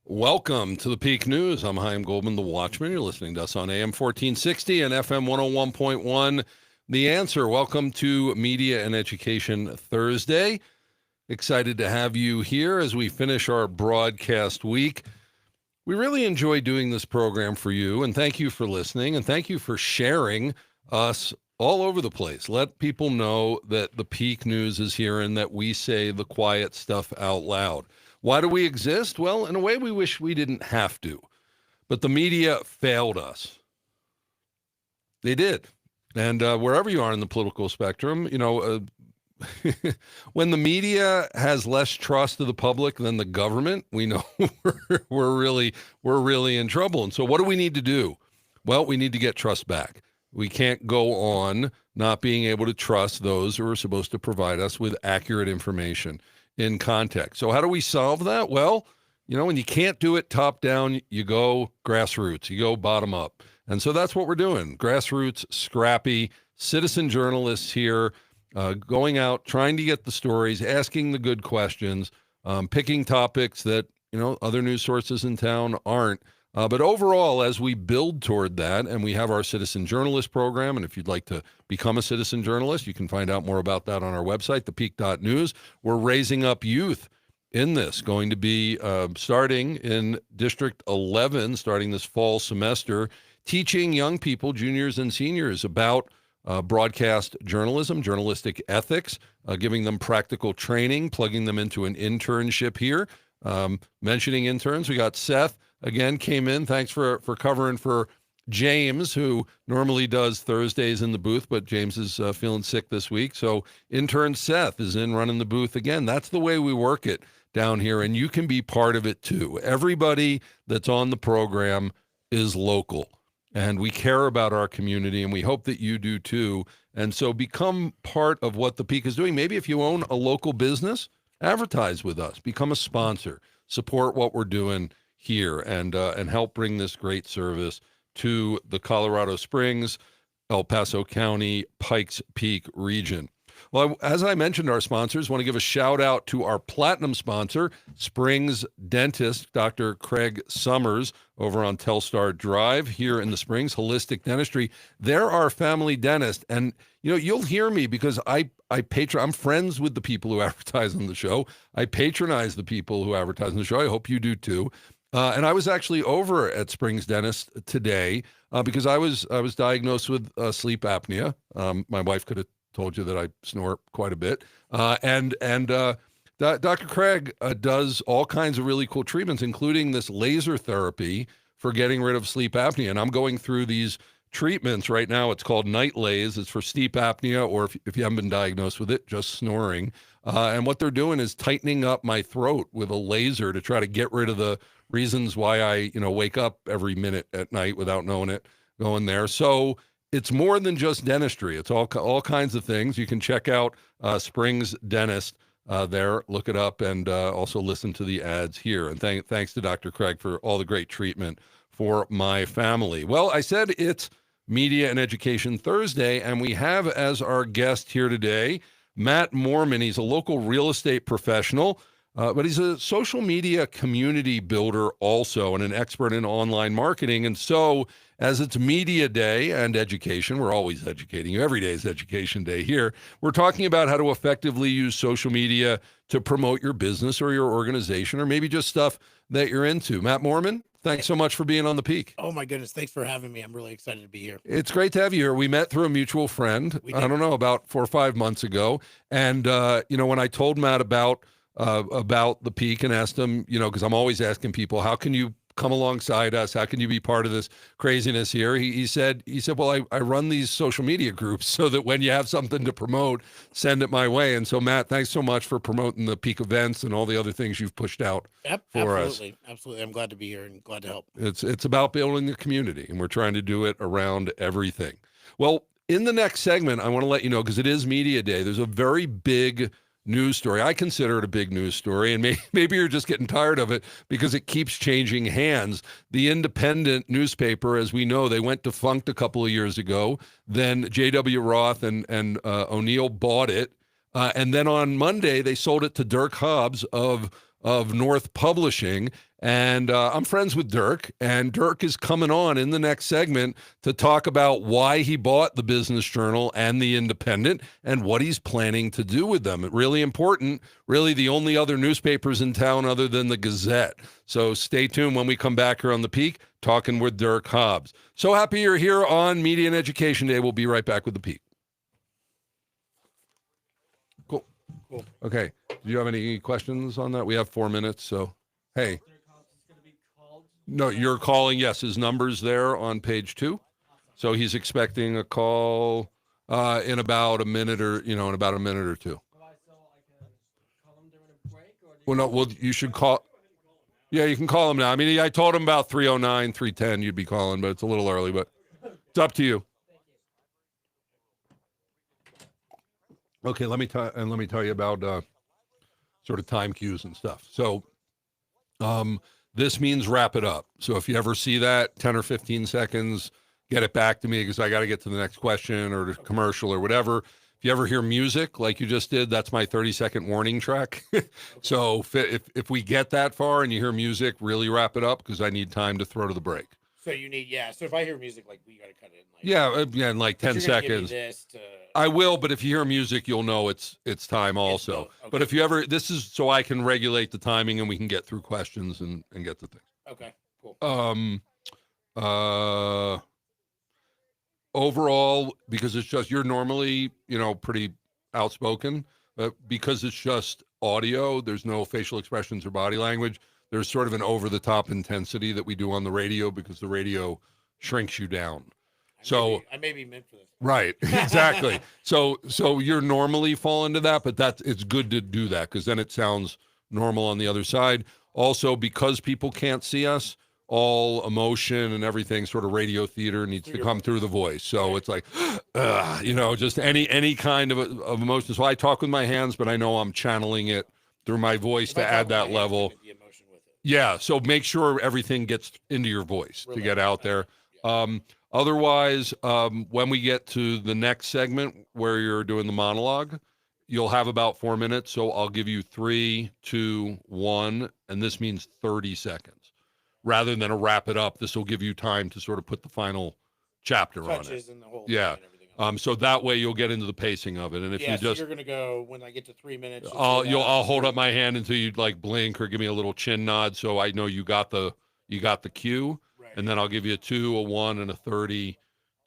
Welcome to the Peak News. I'm Chaim Goldman, the Watchman. You're listening to us on AM 1460 and FM 101.1. The Answer. Welcome to Media and Education Thursday. Excited to have you here as we finish our broadcast week. We really enjoy doing this program for you, and thank you for listening, and thank you for sharing us all over the place. Let people know that the Peak News is here and that we say the quiet stuff out loud. Why do we exist? Well, in a way, we wish we didn't have to. But the media failed us. They did. And wherever you are in the political spectrum, when the media has less trust of the public than the government, we know we're really in trouble. And so what do we need to do? Well, we need to get trust back. We can't go on not being able to trust those who are supposed to provide us with accurate information in context. So how do we solve that? Well, when you can't do it top down, you go grassroots, you go bottom up. And so that's what we're doing. Grassroots, scrappy, citizen journalists here, going out, trying to get the stories, asking the good questions, picking topics that, other news sources in town aren't. But overall, as we build toward that, and we have our citizen journalist program, and if you'd like to become a citizen journalist, you can find out more about that on our website, thepeak.news. We're raising up youth in this, going to be starting in District 11, starting this fall semester, teaching young people, juniors and seniors, about broadcast journalism, journalistic ethics, giving them practical training, plugging them into an internship here. Mentioning interns, we got Seth. Again, came in. Thanks for covering for James, who normally does Thursdays in the booth, but James is feeling sick this week. So intern Seth is in running the booth again. That's the way we work it down here, and you can be part of it too. Everybody that's on the program is local, and we care about our community, and we hope that you do too. And so become part of what the Peak is doing. Maybe if you own a local business, advertise with us, become a sponsor, support what we're doing here, and help bring this great service to the Colorado Springs, El Paso County, Pikes Peak region. Well, as I mentioned, our sponsors, want to give a shout out to our platinum sponsor, Springs Dentist, Dr. Craig Summers, over on Telstar Drive here in the Springs, Holistic Dentistry. They're our family dentist, and you'll hear me because I'm friends with the people who advertise on the show. I patronize the people who advertise on the show. I hope you do too. And I was actually over at Springs Dentist today because I was diagnosed with sleep apnea. My wife could have told you that I snore quite a bit. And Dr. Craig does all kinds of really cool treatments, including this laser therapy for getting rid of sleep apnea. And I'm going through these treatments right now. It's called night laze. It's for sleep apnea, or if you haven't been diagnosed with it, just snoring. And what they're doing is tightening up my throat with a laser to try to get rid of the reasons why I, wake up every minute at night without knowing it going there. So it's more than just dentistry. It's all kinds of things. You can check out Springs Dentist there, look it up, and also listen to the ads here. And thanks to Dr. Craig for all the great treatment for my family. Well, I said it's Media and Education Thursday, and we have as our guest here today, Matt Moorman. He's a local real estate professional, but he's a social media community builder also, and an expert in online marketing. And so as it's Media Day and education, we're always educating you. Every day is Education Day here. We're talking about how to effectively use social media to promote your business or your organization, or maybe just stuff that you're into. Matt Moorman, thanks so much for being on the Peak. Oh my goodness, thanks for having me. I'm really excited to be here. It's great to have you here. We met through a mutual friend, I don't know, about 4 or 5 months ago. And, when I told Matt about the Peak and asked him, because I'm always asking people, how can you come alongside us? How can you be part of this craziness here? He said, well, I run these social media groups so that when you have something to promote, send it my way. And so, Matt, thanks so much for promoting the Peak events and all the other things you've pushed out for us. Absolutely. I'm glad to be here and glad to help. It's about building the community, and we're trying to do it around everything. Well, in the next segment, I want to let you know, because it is Media Day, there's a very big news story. I consider it a big news story, and maybe you're just getting tired of it because it keeps changing hands. The Independent newspaper, as we know, they went defunct a couple of years ago. Then J.W. Roth and O'Neill bought it. And then on Monday, they sold it to Dirk Hobbs of of North Publishing. And I'm friends with Dirk, and Dirk is coming on in the next segment to talk about why he bought the Business Journal and the Independent and what he's planning to do with them. Really important, really the only other newspapers in town other than the Gazette. So stay tuned when we come back here on The Peak, talking with Dirk Hobbs. So happy you're here on Media and Education Day. We'll be right back with The Peak. Cool. Okay. Do you have any questions on that? We have 4 minutes, so hey. No, you're calling. Yes, his number's there on page 2. So he's expecting a call in about a minute or, in about a minute or two. Well, no, you should call. Yeah, you can call him now. I mean, I told him about 309, 310 you'd be calling, but it's a little early, but it's up to you. Okay, let me tell you about sort of time cues and stuff. So, this means wrap it up. So if you ever see that 10 or 15 seconds, get it back to me because I got to get to the next question or the commercial or whatever. If you ever hear music like you just did, that's my 30-second warning track. So if we get that far and you hear music, really wrap it up because I need time to throw to the break. So you need, so if I hear music, like we got to cut it in. Yeah, in like 10 seconds. I will, but if you hear music, you'll know it's time also. Okay. But if you ever, this is so I can regulate the timing and we can get through questions and get to things. Okay, cool. Overall, because it's just, you're normally, pretty outspoken, but because it's just audio, there's no facial expressions or body language. There's sort of an over-the-top intensity that we do on the radio because the radio shrinks you down. I may be meant for this. Right, exactly. So you're normally fall into that, but it's good to do that because then it sounds normal on the other side. Also, because people can't see us, all emotion and everything, sort of radio theater needs to come through the voice. So it's like, just any kind of emotion. So I talk with my hands, but I know I'm channeling it through my voice to add that level. Yeah, so make sure everything gets into your voice to get out there. Otherwise, when we get to the next segment where you're doing the monologue, you'll have about 4 minutes. So I'll give you 3, 2, 1, and this means 30 seconds. Rather than a wrap it up, this will give you time to sort of put the final chapter on it. And the whole yeah. So that way you'll get into the pacing of it. And if you just, you're gonna go when I get to 3 minutes. I'll hold up my hand until you like blink or give me a little chin nod, so I know you got the cue, right. And then I'll give you a 2, a 1, and a 30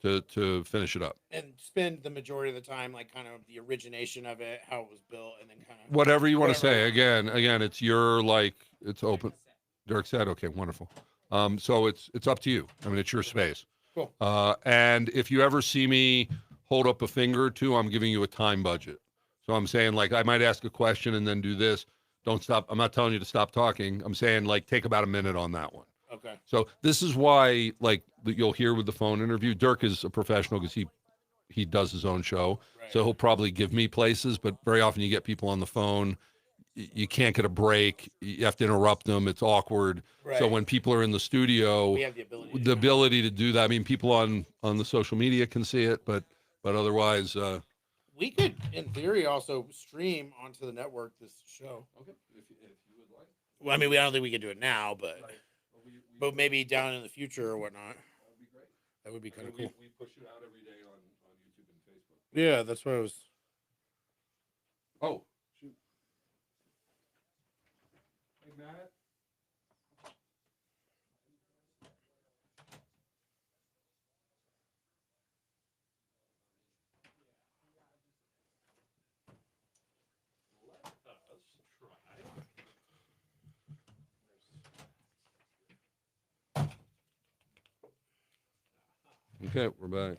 to finish it up. And spend the majority of the time like kind of the origination of it, how it was built, and then kind of whatever you want to say. Again, it's your it's open. Dirk said, okay, wonderful. So it's up to you. I mean, it's your space. Cool. And if you ever see me hold up a finger or two, I'm giving you a time budget. So I'm saying like I might ask a question and then do this. Don't stop. I'm not telling you to stop talking. I'm saying like take about a minute on that one. Okay. So this is why like you'll hear with the phone interview. Dirk is a professional because he does his own show. Right. So he'll probably give me places, but very often you get people on the phone. You can't get a break. You have to interrupt them. It's awkward. Right. So when people are in the studio, we have the ability to do that. I mean, people on the social media can see it, but otherwise, we could, in theory, also stream onto the network this show. Okay, if you would like. Well, I mean, I don't think we can do it now, but but maybe down in the future or whatnot. That would be great. That would be kind of cool. We push it out every day on YouTube and Facebook. Yeah, that's what I was. Oh. Matt? Okay, we're back.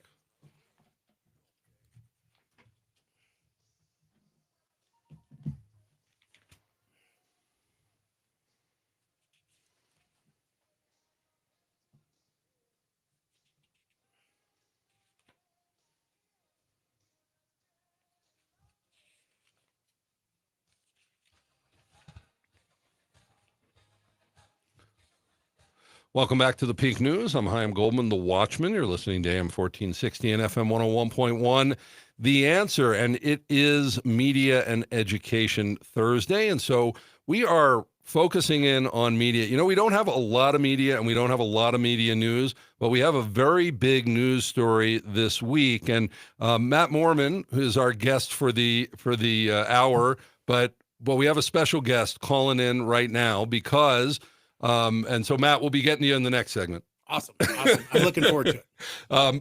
Welcome back to the Peak News. I'm Chaim Goldman, the Watchman. You're listening to AM 1460 and FM 101.1. The Answer, and it is Media and Education Thursday. And so we are focusing in on media. You know, we don't have a lot of media and we don't have a lot of media news, but we have a very big news story this week. And Matt Moorman, who is our guest for the hour, but we have a special guest calling in right now because, and so Matt, we'll be getting you in the next segment. Awesome. I'm looking forward to it.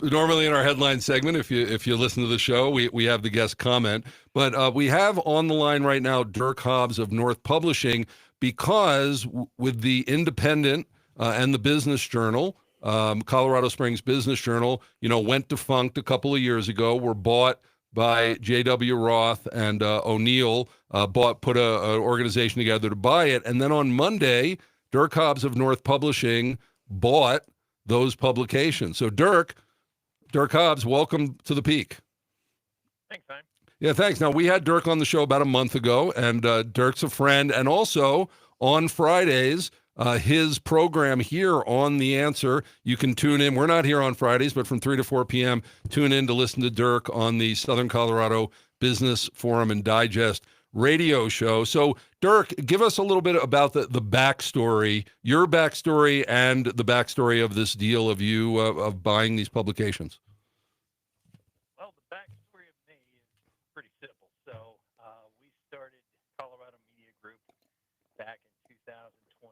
Normally in our headline segment, if you listen to the show, we have the guest comment, but we have on the line right now Dirk Hobbs of North Publishing, because with the Independent and the Business Journal, Colorado Springs Business Journal, went defunct a couple of years ago, were bought by J.W. Roth and O'Neill, put an organization together to buy it, and then on Monday, Dirk Hobbs of North Publishing bought those publications. So Dirk Hobbs, welcome to the Peak. Thanks, Simon. Yeah, thanks. Now, we had Dirk on the show about a month ago, and Dirk's a friend. And also on Fridays, his program here on The Answer, you can tune in. We're not here on Fridays, but from 3 to 4 p.m., tune in to listen to Dirk on the Southern Colorado Business Forum and Digest radio show. So, Dirk, give us a little bit about the backstory, your backstory, and the backstory of this deal of you of buying these publications. Well, the backstory of me is pretty simple. So we started Colorado Media Group back in 2021,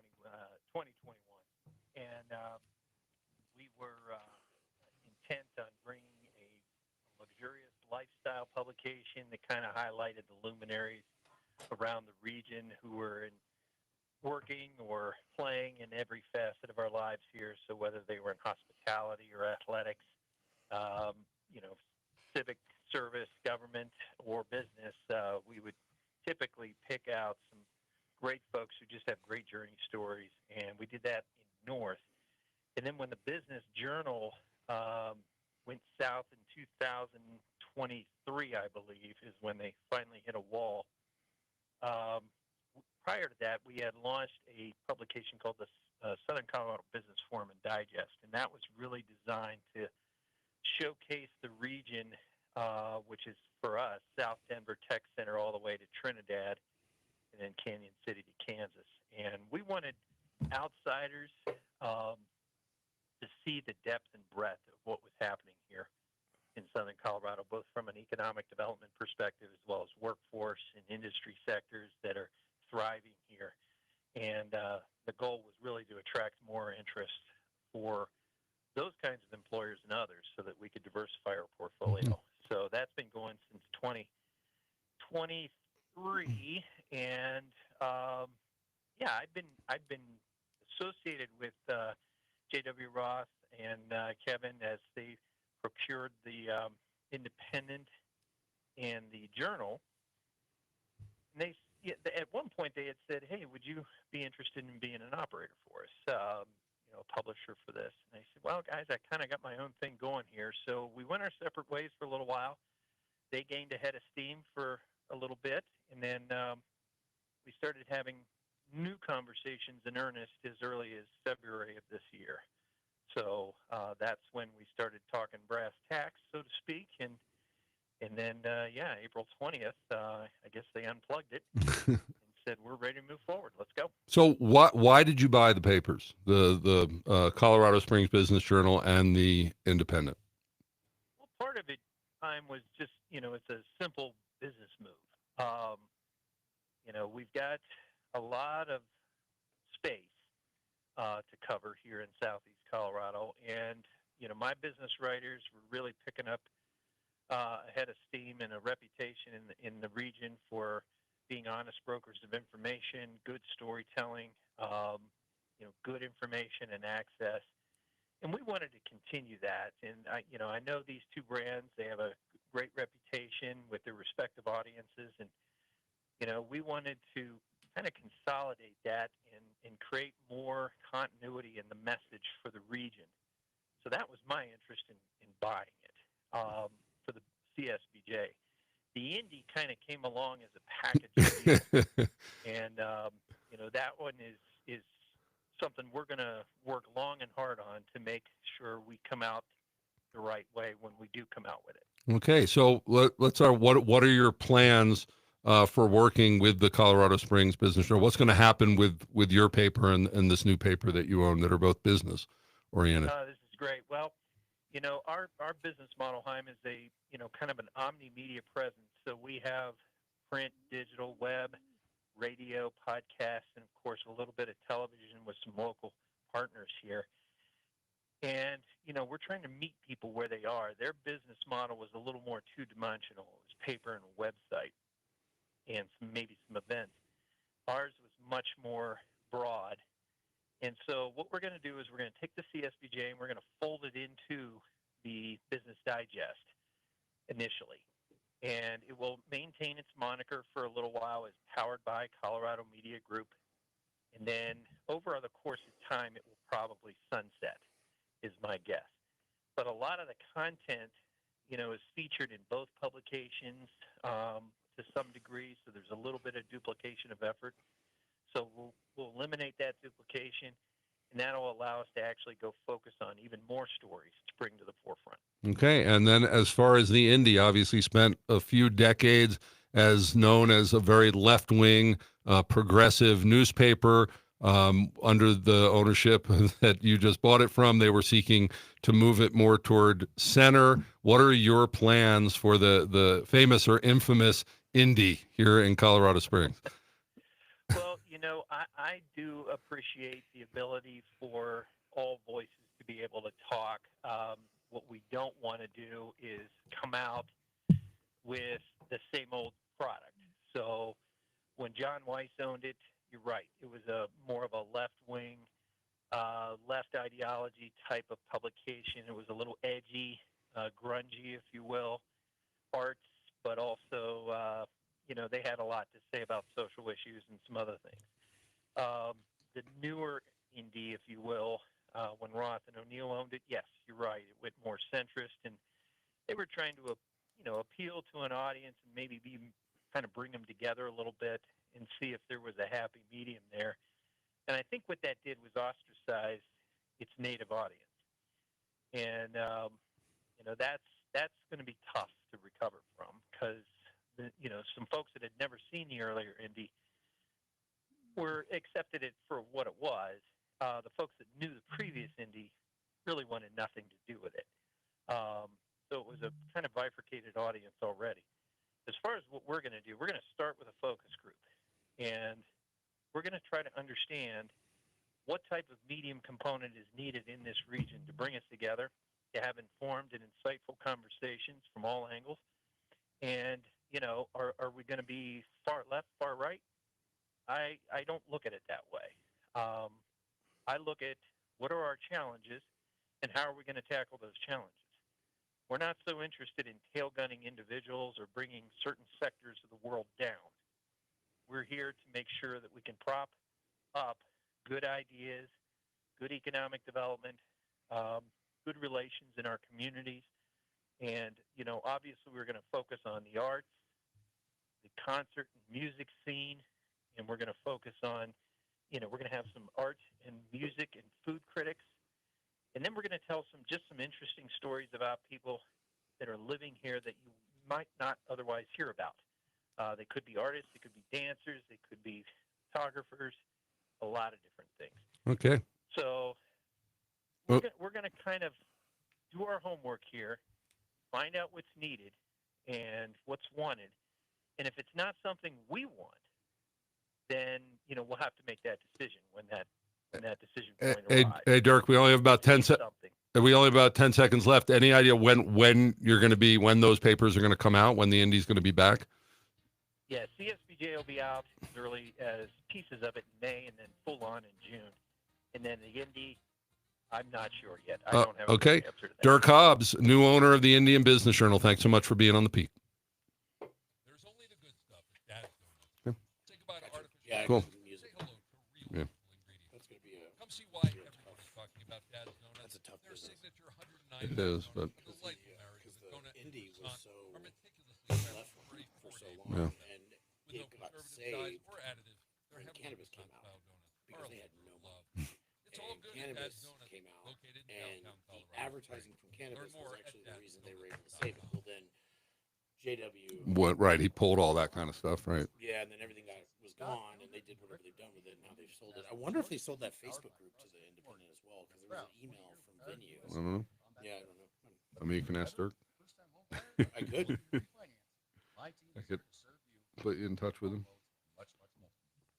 and we were intent on bringing a luxurious lifestyle publication that kind of highlighted the luminaries around the region who were working or playing in every facet of our lives here. So whether they were in hospitality or athletics, civic service, government, or business, we would typically pick out some great folks who just have great journey stories, and we did that in North. And then when the Business Journal went south in 2023, I believe, is when they finally hit a wall. Prior to that, we had launched a publication called the Southern Colorado Business Forum and Digest, and that was really designed to showcase the region, which is for us, South Denver Tech Center all the way to Trinidad, and then Canyon City to Kansas. And we wanted outsiders to see the depth and breadth of what was happening here in Southern Colorado, both from an economic development perspective as well as workforce and industry sectors that are thriving here. And the goal was really to attract more interest for those kinds of employers and others so that we could diversify our portfolio. So that's been going since 2023. And I've been associated with J.W. Roth and Kevin as they procured the Independent and the Journal. And at one point they had said, "Hey, would you be interested in being an operator for us, a publisher for this?" And I said, "Well, guys, I kind of got my own thing going here." So we went our separate ways for a little while. They gained a head of steam for a little bit, and then we started having new conversations in earnest as early as February of this year. So that's when we started talking brass tacks, so to speak, and then April 20th, I guess they unplugged it and said, "We're ready to move forward. Let's go." So why did you buy the papers, the Colorado Springs Business Journal and the Independent? Well, part of it was just it's a simple business move. We've got a lot of space to cover here in Southeast Colorado, and my business writers were really picking up a head of steam and a reputation in the region for being honest brokers of information, good storytelling, good information and access, and we wanted to continue that. And I know these two brands; they have a great reputation with their respective audiences, and we wanted to kind of consolidate that and create more continuity in the message for the region. So that was my interest in buying it for the CSBJ. The Indy kind of came along as a package deal, and that one is something we're going to work long and hard on to make sure we come out the right way when we do come out with it. Okay, so let's start. What are your plans for working with the Colorado Springs Business Journal. What's going to happen with your paper and this new paper that you own that are both business oriented? This is great. Well, our business model, Heim, is a kind of an omni-media presence. So we have print, digital, web, radio, podcast, and of course a little bit of television with some local partners here. And we're trying to meet people where they are. Their business model was a little more two-dimensional. It was paper and a website, and maybe some events. Ours was much more broad. And so what we're going to do is we're going to take the CSBJ and we're going to fold it into the Business Digest initially. And it will maintain its moniker for a little while as Powered by Colorado Media Group. And then over the course of time, it will probably sunset, is my guess. But a lot of the content, is featured in both publications to some degree. So there's a little bit of duplication of effort. So we'll eliminate that duplication, and that'll allow us to actually go focus on even more stories to bring to the forefront. Okay, and then as far as the Indy, obviously spent a few decades as known as a very left-wing, progressive newspaper under the ownership that you just bought it from. They were seeking to move it more toward center. What are your plans for the famous or infamous Indy here in Colorado Springs? Well, I do appreciate the ability for all voices to be able to talk. What we don't want to do is come out with the same old product. So when John Weiss owned it, you're right. It was more of a left-wing, left ideology type of publication. It was a little edgy, grungy, if you will, arts, but also they had a lot to say about social issues and some other things. The newer Indy, if you will, when Roth and O'Neill owned it, yes, you're right. It went more centrist, and they were trying to, appeal to an audience and maybe kind of bring them together a little bit and see if there was a happy medium there. And I think what that did was ostracize its native audience, and that's going to be tough to recover from because some folks that had never seen the earlier Indy were accepted it for what it was. The folks that knew the previous Indy really wanted nothing to do with it. So it was a kind of bifurcated audience already. As far as what we're going to do, we're going to start with a focus group, and we're going to try to understand what type of medium component is needed in this region to bring us together, to have informed and insightful conversations from all angles. And, are we going to be far left, far right? I don't look at it that way. I look at what are our challenges and how are we going to tackle those challenges. We're not so interested in tailgunning individuals or bringing certain sectors of the world down. We're here to make sure that we can prop up good ideas, good economic development, good relations in our communities. And, obviously we're going to focus on the arts, the concert and music scene, and we're going to focus on, we're going to have some art and music and food critics. And then we're going to tell some interesting stories about people that are living here that you might not otherwise hear about. They could be artists, they could be dancers, they could be photographers, a lot of different things. Okay. So we're going to kind of do our homework here, find out what's needed and what's wanted. And if it's not something we want, then, we'll have to make that decision when that decision point arrives. Hey, Dirk, we only have about 10 seconds left. Any idea when you're going to be, when those papers are going to come out, when the Indy's going to be back? Yeah, CSBJ will be out as early as pieces of it in May and then full on in June. And then the Indy, I'm not sure yet. I don't have okay. an answer to that. Dirk Hobbs, new owner of the Indian Business Journal. Thanks so much for being on the Peak. There's only the good stuff at Dad's Donuts. Say goodbye to artificial. Yeah, Cool. music. Say hello to real ingredients. That's going to be Come see why everyone's talking about Dad's Donuts. That's a tough Their business. signature 109 It is, but delight Americans. The donut Indy and was croissant so are meticulously left crafted for a for so 4-day long, Yeah. and with no it got preservative dyes saved or additives. They're when heavily cannabis came style out donuts. because Are they a had labor no of money. love. It's all And good at cannabis Dad's Donuts, came out, located in and downtown the Colorado. advertising from cannabis more was at actually the Dad's reason they were able to Donuts. save it. Well, then JW. What? Right. He pulled all that kind of stuff. Right. Yeah, and then everything was gone, and they did whatever they've done with it. Now they've sold it. I wonder if they sold that Facebook group to the Independent as well, because there was an email from Venue. I don't know. Yeah, I don't know. I mean, you can ask Dirk. I could. I could put you in touch with him.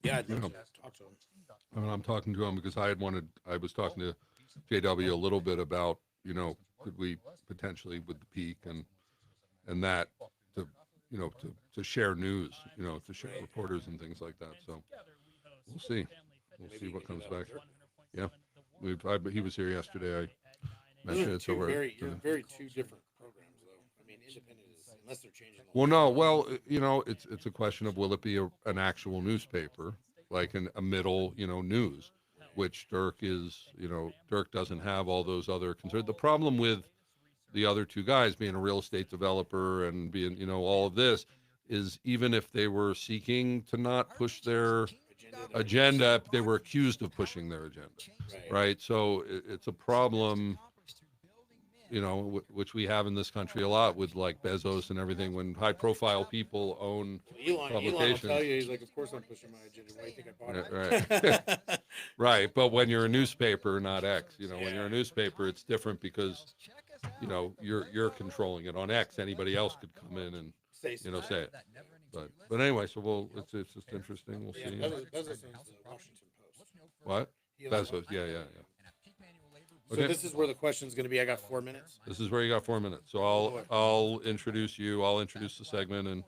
Yeah, I'd love Yeah. to talk to him. And I'm talking to him because I was talking to JW a little bit about, could we potentially with the peak and that to, to share news, to share reporters and things like that. So we'll see. We'll see what comes back. Yeah. He was here yesterday. I mentioned it. So we're Very two different programs, though. I mean, Independent is, unless they're changing the well, no, well, it's a question of will it be an actual newspaper, like a middle, news, which Dirk is, Dirk doesn't have all those other concerns. The problem with the other two guys being a real estate developer and being, all of this is even if they were seeking to not push their agenda, they were accused of pushing their agenda, right? So it's a problem, which we have in this country a lot with like Bezos and everything. When high profile people own Elon will publications. tell you, he's like, of course I'm pushing my agenda. Why do you think I bought it? Right. Right. But when you're a newspaper, not X, when you're a newspaper, it's different because, you're controlling it. On X, anybody else could come in and, Say say it. But anyway, so it's just interesting. We'll Yeah, see. Bezos owns the Washington Post. What? Elon- Bezos. Yeah. So Okay. this is where the question's going to be. I got 4 minutes. This is where you got 4 minutes. So I'll introduce you. I'll introduce the segment and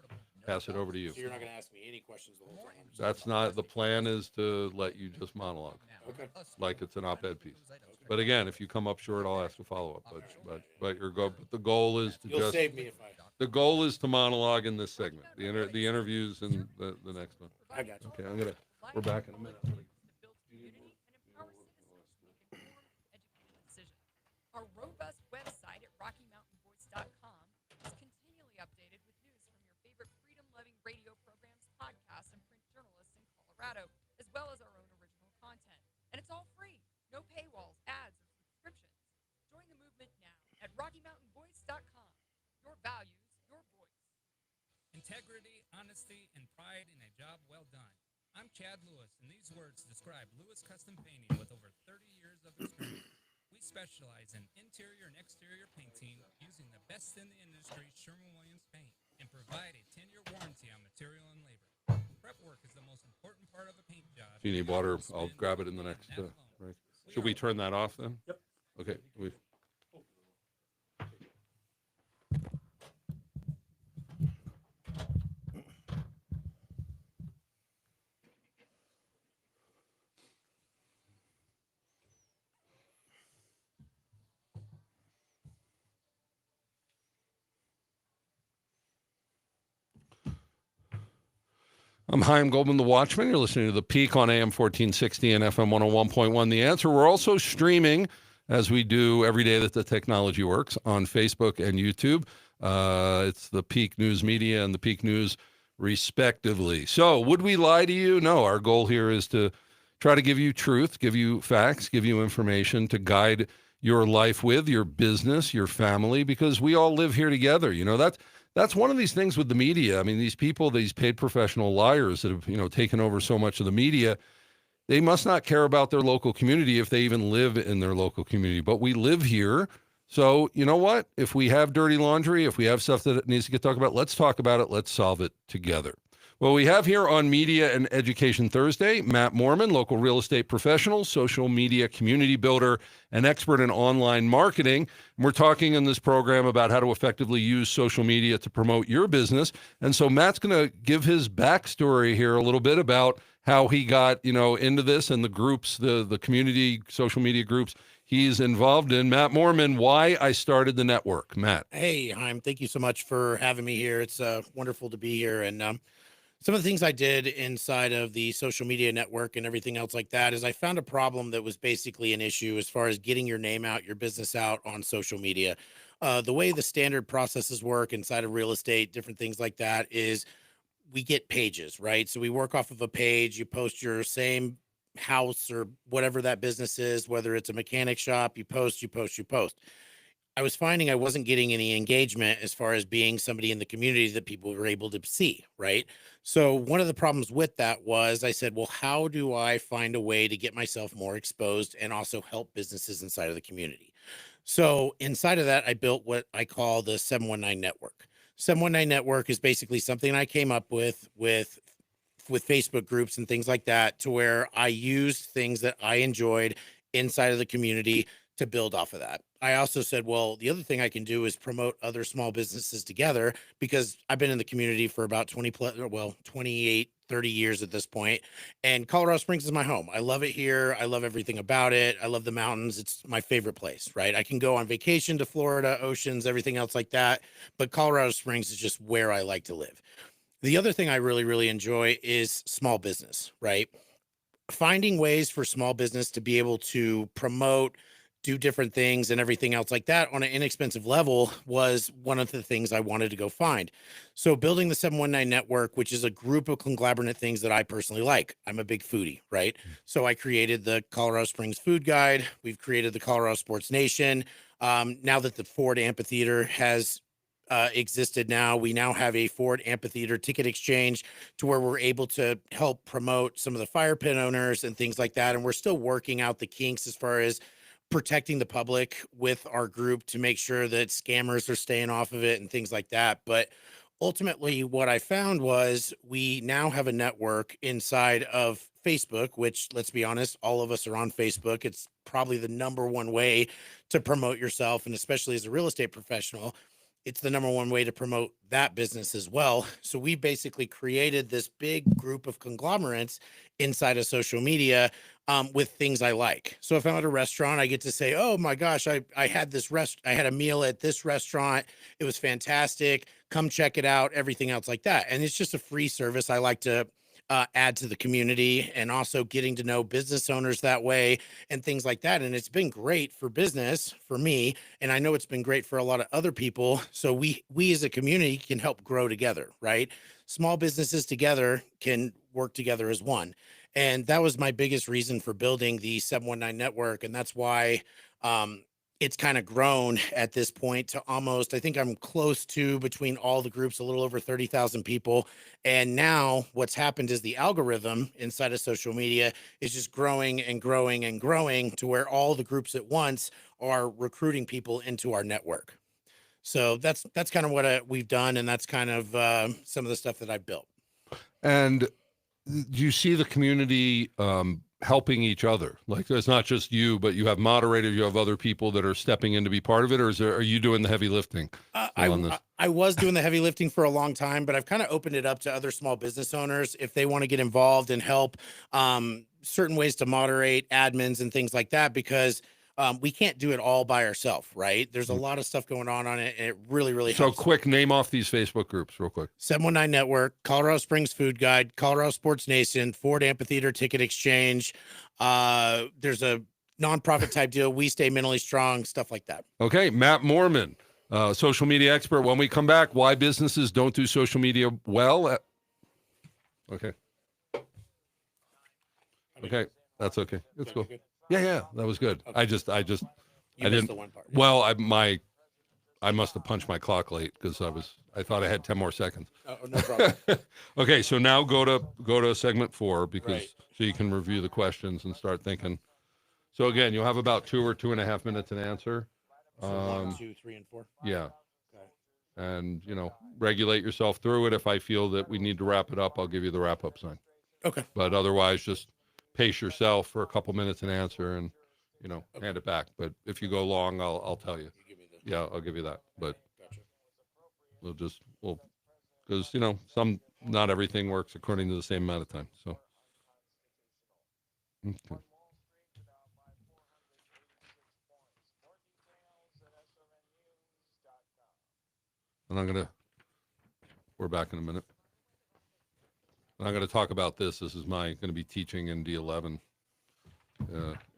pass it over to you. So you're not going to ask me any questions the whole time. I'm just- That's not the plan. Is to let you just monologue Okay. like it's an op-ed piece. But again, if you come up short, I'll ask a follow-up. But the goal is to You'll just save me if I. the goal is to monologue in this segment. The interviews and the next one. I got you. Okay, we're back in a minute. Our robust website at RockyMountainVoice.com is continually updated with news from your favorite freedom-loving radio programs, podcasts, and print journalists in Colorado, as well as our own original content. And it's all free. No paywalls, ads, or subscriptions. Join the movement now at RockyMountainVoice.com. Your values, your voice. Integrity, honesty, and pride in a job well done. I'm Chad Lewis, and these words describe Lewis Custom Painting with over 30 years of experience. We specialize in interior and exterior painting using the best in the industry, Sherwin-Williams paint, and provide a 10-year warranty on material and labor. Prep work is the most important part of a paint job. If you need water, I'll grab it in the next. Right. Should we turn that off then? Yep. Okay. I'm Chaim Goldman, the Watchman. You're listening to The Peak on AM 1460 and FM 101.1. The Answer. We're also streaming, as we do every day that the technology works, on Facebook and YouTube. It's the Peak News Media and the Peak News, respectively. So, would we lie to you? No. Our goal here is to try to give you truth, give you facts, give you information to guide your life with, your business, your family, because we all live here together. That's one of these things with the media. I mean, these people, these paid professional liars that have, taken over so much of the media, they must not care about their local community if they even live in their local community. But we live here. So you know what? If we have dirty laundry, if we have stuff that needs to get talked about, let's talk about it. Let's solve it together. Well, we have here on Media and Education Thursday, Matt Moorman, local real estate professional, social media community builder, and expert in online marketing. And we're talking in this program about how to effectively use social media to promote your business. And so Matt's going to give his backstory here a little bit about how he got, into this and the groups, the community social media groups he's involved in. Matt Moorman, why I started the network. Matt. Hey, Chaim, thank you so much for having me here. It's wonderful to be here. And some of the things I did inside of the social media network and everything else like that is I found a problem that was basically an issue as far as getting your name out, your business out on social media. The way the standard processes work inside of real estate, different things like that, is we get pages, right? So we work off of a page, you post your same house or whatever that business is, whether it's a mechanic shop, you post. I was finding I wasn't getting any engagement as far as being somebody in the community that people were able to see, right? So one of the problems with that was I said, well, how do I find a way to get myself more exposed and also help businesses inside of the community? So inside of that, I built what I call the 719 network. 719 network is basically something I came up with Facebook groups and things like that, to where I used things that I enjoyed inside of the community to build off of that. I also said, well, the other thing I can do is promote other small businesses together, because I've been in the community for about 20 plus, well, 28, 30 years at this point, and Colorado Springs is my home. I love it here. I love everything about it. I love the mountains. It's my favorite place, right? I can go on vacation to Florida, oceans, everything else like that, but Colorado Springs is just where I like to live. The other thing I really, really enjoy is small business, right? Finding ways for small business to be able to promote, do different things and everything else like that on an inexpensive level was one of the things I wanted to go find. So building the 719 network, which is a group of conglomerate things that I personally like. I'm a big foodie, right? So I created the Colorado Springs Food Guide. We've created the Colorado Sports Nation. Now that the Ford Amphitheater has existed, now we now have a Ford Amphitheater ticket exchange, to where we're able to help promote some of the fire pit owners and things like that. And we're still working out the kinks as far as protecting the public with our group to make sure that scammers are staying off of it and things like that. But ultimately, what I found was we now have a network inside of Facebook, which, let's be honest, all of us are on Facebook. It's probably the number one way to promote yourself. And especially as a real estate professional, it's the number one way to promote that business as well. So we basically created this big group of conglomerates inside of social media, with things I like. So if I'm at a restaurant, I get to say, oh my gosh, I had I had a meal at this restaurant. It was fantastic. Come check it out, everything else like that. And it's just a free service I like to add to the community, and also getting to know business owners that way and things like that. And it's been great for business for me. And I know it's been great for a lot of other people. So we as a community can help grow together, right? Small businesses together can work together as one. And that was my biggest reason for building the 719 network. And that's why it's kind of grown at this point to almost, I think I'm close to, between all the groups, a little over 30,000 people. And now what's happened is the algorithm inside of social media is just growing and growing and growing, to where all the groups at once are recruiting people into our network. So that's kind of what we've done. And that's kind of some of the stuff that I built. And do you see the community helping each other? Like, it's not just you, but you have moderators, you have other people that are stepping in to be part of it, or are you doing the heavy lifting on this? I was doing the heavy lifting for a long time, but I've kind of opened it up to other small business owners if they want to get involved and help, certain ways to moderate, admins and things like that, because we can't do it all by ourselves, right? There's a lot of stuff going on it, and it really, really So helps. quick, name off these Facebook groups real quick. 719 Network, Colorado Springs Food Guide, Colorado Sports Nation, Ford Amphitheater Ticket Exchange. There's a nonprofit type deal, We Stay Mentally Strong, stuff like that. Okay, Matt Moorman, social media expert. When we come back, why businesses don't do social media well. Okay. Okay, that's okay. It's cool. Yeah, that was good. Okay. I just, You I missed didn't. the one part. Well, I must have punched my clock late because I thought I had 10 more seconds. Oh, no problem. Okay, so now go to segment 4, because Right. so you can review the questions and start thinking. So again, you'll have about 2 or 2.5 minutes to answer. So 1, 2, 3, and 4. Yeah. Okay. And, regulate yourself through it. If I feel that we need to wrap it up, I'll give you the wrap up sign. Okay. But otherwise, just pace yourself for a couple minutes and answer, and, hand it back. But if you go long, I'll tell you. You give me the. Yeah, I'll give you that. But Gotcha. because, not everything works according to the same amount of time. So. Okay. And we're back in a minute. And I'm going to talk about this. This is going to be teaching in D11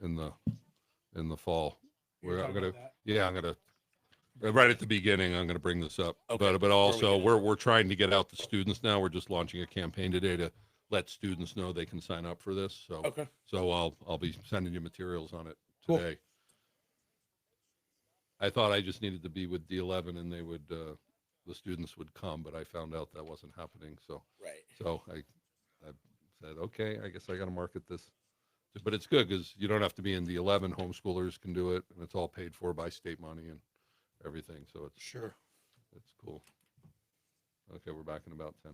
in the fall. I'm going to, right at the beginning, I'm going to bring this up. Okay. But also we're trying to get out to students now. We're just launching a campaign today to let students know they can sign up for this. So, Okay. so I'll be sending you materials on it Cool. today. I thought I just needed to be with D11 and they would, the students would come, but I found out that wasn't happening. So, Right. so I said, okay, I guess I got to market this. But it's good because you don't have to be in D11. Homeschoolers can do it, and it's all paid for by state money and everything. So Sure. it's cool. Okay, we're back in about 10.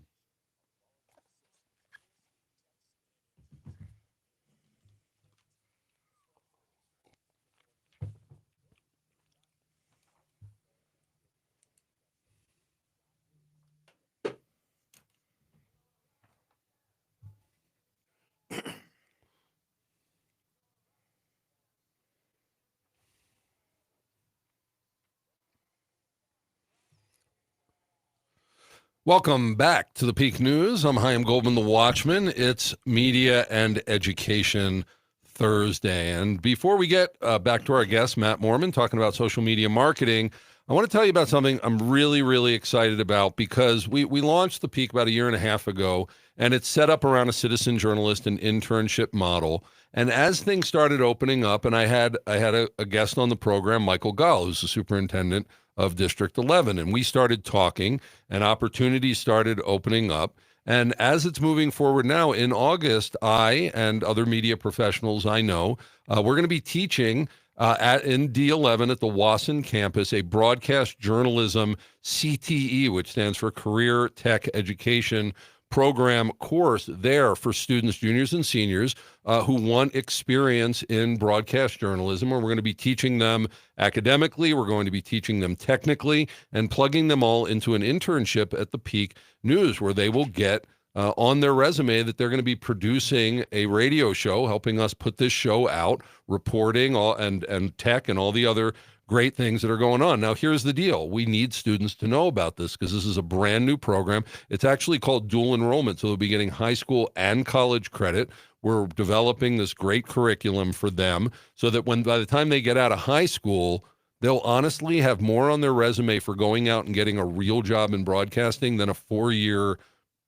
Welcome back to the Peak News. I'm Chaim Goldman, the Watchman. It's Media and Education Thursday. And before we get back to our guest, Matt Moorman, talking about social media marketing, I want to tell you about something I'm really, really excited about because we launched the Peak about a year and a half ago, and it's set up around a citizen journalist and internship model. And as things started opening up, and I had a guest on the program, Michael Gall, who's the superintendent of District 11, and we started talking, and opportunities started opening up. And as it's moving forward now, in August, I and other media professionals I know, we're going to be teaching in D11 at the Wasson campus a broadcast journalism CTE, which stands for Career Tech Education program course there for students, juniors and seniors who want experience in broadcast journalism. And we're going to be teaching them academically, we're going to be teaching them technically, and plugging them all into an internship at the Peak News where they will get on their resume that they're going to be producing a radio show, helping us put this show out, reporting and tech and all the other great things that are going on. Now, here's the deal. We need students to know about this because this is a brand new program. It's actually called dual enrollment, so they'll be getting high school and college credit. We're developing this great curriculum for them so that by the time they get out of high school, they'll honestly have more on their resume for going out and getting a real job in broadcasting than a 4-year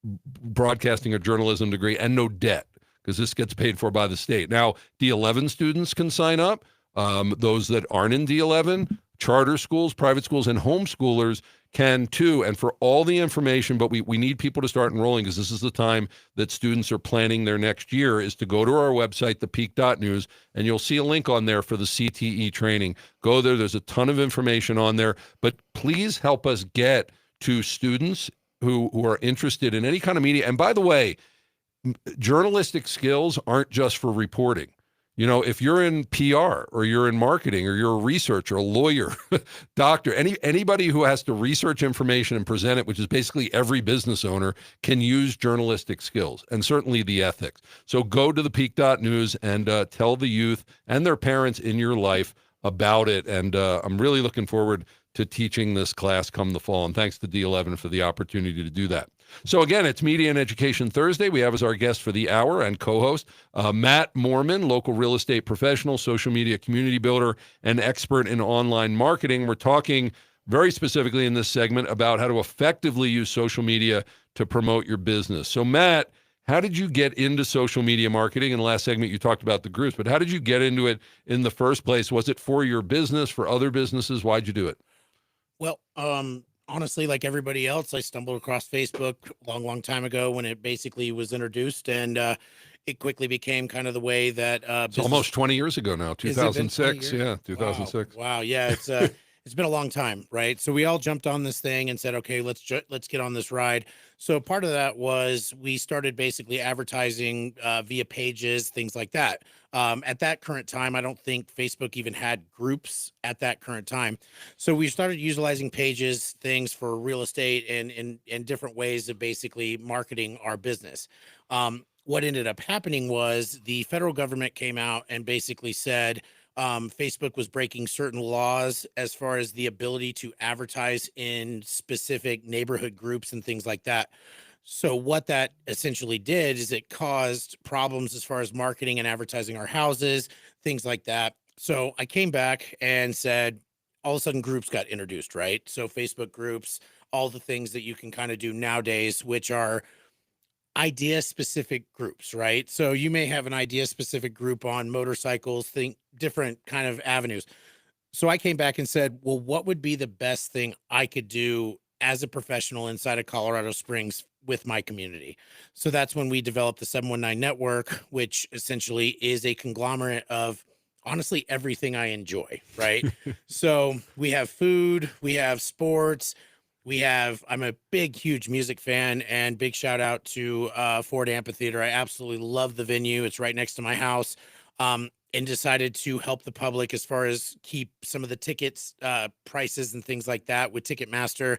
broadcasting or journalism degree and no debt because this gets paid for by the state. Now, D11 students can sign up. Those that aren't in D11, charter schools, private schools, and homeschoolers can too. And for all the information, but we need people to start enrolling because this is the time that students are planning their next year, is to go to our website, thepeak.news, and you'll see a link on there for the CTE training. Go there. There's a ton of information on there. But please help us get to students who are interested in any kind of media. And by the way, journalistic skills aren't just for reporting. You know, if you're in PR or you're in marketing or you're a researcher, a lawyer, doctor, anybody who has to research information and present it, which is basically every business owner, can use journalistic skills and certainly the ethics. So go to thepeak.news and tell the youth and their parents in your life about it. And I'm really looking forward to teaching this class come the fall. And thanks to D11 for the opportunity to do that. So again, it's Media and Education Thursday. We have as our guest for the hour and co-host Matt Moorman, local real estate professional, social media community builder, and expert in online marketing. We're talking very specifically in this segment about how to effectively use social media to promote your business. So Matt, how did you get into social media marketing? In the last segment, you talked about the groups, but how did you get into it in the first place? Was it for your business, for other businesses? Why'd you do it? Well, honestly, like everybody else, I stumbled across Facebook a long time ago when it basically was introduced, and it quickly became kind of the way that It's almost 20 years ago now, 2006. Yeah, 2006. Wow. Yeah, it's been a long time, right? So we all jumped on this thing and said, okay, let's get on this ride. So part of that was we started basically advertising via pages, things like that. At that current time, I don't think Facebook even had groups at that current time. So we started utilizing pages, things for real estate and different ways of basically marketing our business. What ended up happening was the federal government came out and basically said Facebook was breaking certain laws as far as the ability to advertise in specific neighborhood groups and things like that. So what that essentially did is it caused problems as far as marketing and advertising our houses, things like that. So I came back and said, all of a sudden groups got introduced, right? So Facebook groups, all the things that you can kind of do nowadays, which are idea specific groups, right? So you may have an idea specific group on motorcycles, think different kind of avenues. So I came back and said, well, what would be the best thing I could do as a professional inside of Colorado Springs with my community? So that's when we developed the 719 Network, which essentially is a conglomerate of honestly everything I enjoy, right? So we have food, we have sports, I'm a big, huge music fan, and big shout out to Ford Amphitheater. I absolutely love the venue. It's right next to my house. And decided to help the public as far as keep some of the tickets prices and things like that with Ticketmaster,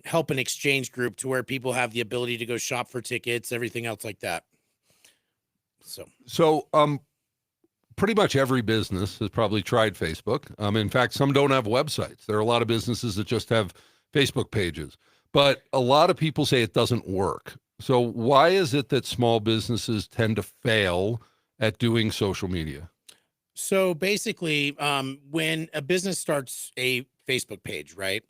help an exchange group to where people have the ability to go shop for tickets, everything else like that. So, pretty much every business has probably tried Facebook. In fact, some don't have websites. There are a lot of businesses that just have Facebook pages, but a lot of people say it doesn't work. So why is it that small businesses tend to fail at doing social media? So basically, when a business starts a Facebook page, right?